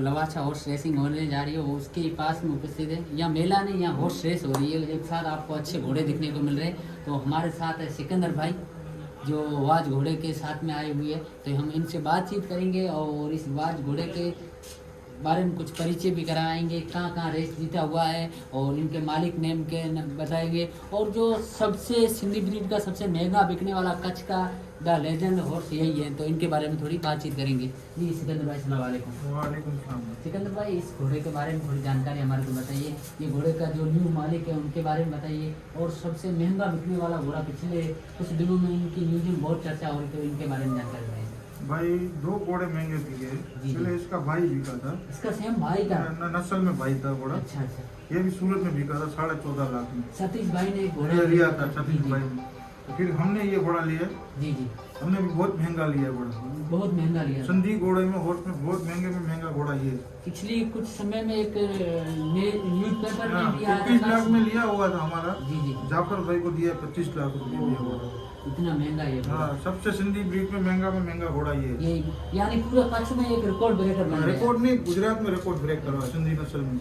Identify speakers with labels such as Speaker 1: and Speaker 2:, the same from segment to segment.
Speaker 1: लवाछा horse racing होने जा रही है वो उसके ही पास में उपस्थित है। यहाँ मेला नहीं, यहाँ हॉर्स रेस हो रही है। एक साथ आपको अच्छे घोड़े दिखने को मिल रहे हैं। तो हमारे साथ है सिकंदर भाई जो वाज घोड़े के साथ में आए हुए हैं। तो हम इनसे बातचीत करेंगे और इस वाज घोड़े के बारे में कुछ परिचय भी कराएंगे, कहाँ कहाँ रेस जीता हुआ है और इनके मालिक नेम के बताएंगे। और जो सबसे सिंधी ब्रीड का सबसे महंगा बिकने वाला कच्छ का द लेजेंड हॉर्स यही है। तो इनके बारे में थोड़ी बातचीत करेंगे। जी सिकंदर भाई अस्सलाम वालेकुम।
Speaker 2: वालेकुम सलाम।
Speaker 1: सिकंदर भाई इस घोड़े के बारे में थोड़ी जानकारी हमारे को बताइए। ये घोड़े का जो न्यू मालिक है उनके बारे में बताइए। और सबसे महंगा बिकने वाला घोड़ा पिछले कुछ दिनों में इनकी न्यूज में बहुत चर्चा हो रही, तो इनके बारे में जानकारी बताइए।
Speaker 2: भाई 2 घोड़े महंगे बिके।
Speaker 1: जी।
Speaker 2: पहले इसका भाई बिका था,
Speaker 1: इसका सेम भाई का
Speaker 2: नस्ल में भाई था घोड़ा।
Speaker 1: अच्छा अच्छा।
Speaker 2: ये भी सूरत में बिका था 14.5 लाख में।
Speaker 1: सतीश भाई ने एक घोड़ा
Speaker 2: घोड़ा लिया था सतीश
Speaker 1: जी,
Speaker 2: भाई ने। तो फिर हमने ये घोड़ा लिया,
Speaker 1: जी जी
Speaker 2: हमने भी बहुत महंगा लिया घोड़ा।
Speaker 1: बहुत महंगा लिया।
Speaker 2: संधि घोड़े में हॉर्स में बहुत महंगे में महंगा घोड़ा ये है।
Speaker 1: पिछली कुछ समय में एक न्यूज पेपर में भी आया
Speaker 2: 25
Speaker 1: था।
Speaker 2: लाख में लिया हुआ था हमारा।
Speaker 1: जी जी
Speaker 2: जाफर भाई को दिया 25 लाख रुपए दिया घोड़ा।
Speaker 1: इतना महंगा ये घोड़ा।
Speaker 2: हाँ, सबसे सिंधी ब्रीड में महंगा घोड़ा ये है।
Speaker 1: ये यानी पूरे कच्छ में एक रिकॉर्ड ब्रेकर बन गया।
Speaker 2: रिकॉर्ड नहीं, गुजरात में रिकॉर्ड ब्रेक करवा सिंधी नस्ल में।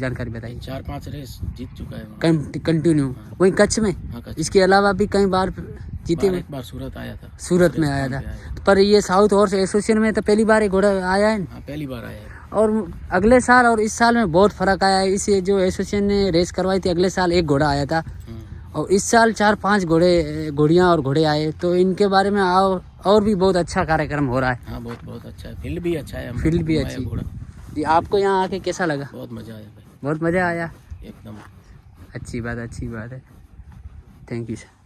Speaker 1: जानकारी बताइए।
Speaker 3: 4-5 रेस जीत चुका है वहाँ।
Speaker 1: कंटिन्यू वहीं कच्छ में।
Speaker 3: हाँ, कच्छ।
Speaker 1: इसके अलावा भी कई बार जीते हुए।
Speaker 3: एक बार सूरत आया था।
Speaker 1: सूरत में आया था, पर ये साउथ हॉर्स एसोसिएशन में तो पहली बार ये घोड़ा आया है।
Speaker 3: हाँ, पहली बार आया है।
Speaker 1: और अगले साल और इस साल में बहुत फर्क आया है। इस जो एसोसिएशन ने रेस करवाई थी, अगले साल एक घोड़ा आया था और इस साल 4-5 घोड़ियाँ और घोड़े आए। तो इनके बारे में और भी बहुत अच्छा कार्यक्रम हो रहा है।
Speaker 3: हाँ, बहुत अच्छा है। फील्ड भी अच्छा है।
Speaker 1: फील्ड भी अच्छी। जी, आपको यहाँ आके कैसा लगा?
Speaker 3: बहुत मजा आया भाई,
Speaker 1: बहुत मज़ा आया।
Speaker 3: एकदम
Speaker 1: अच्छी बात है। Thank you sir.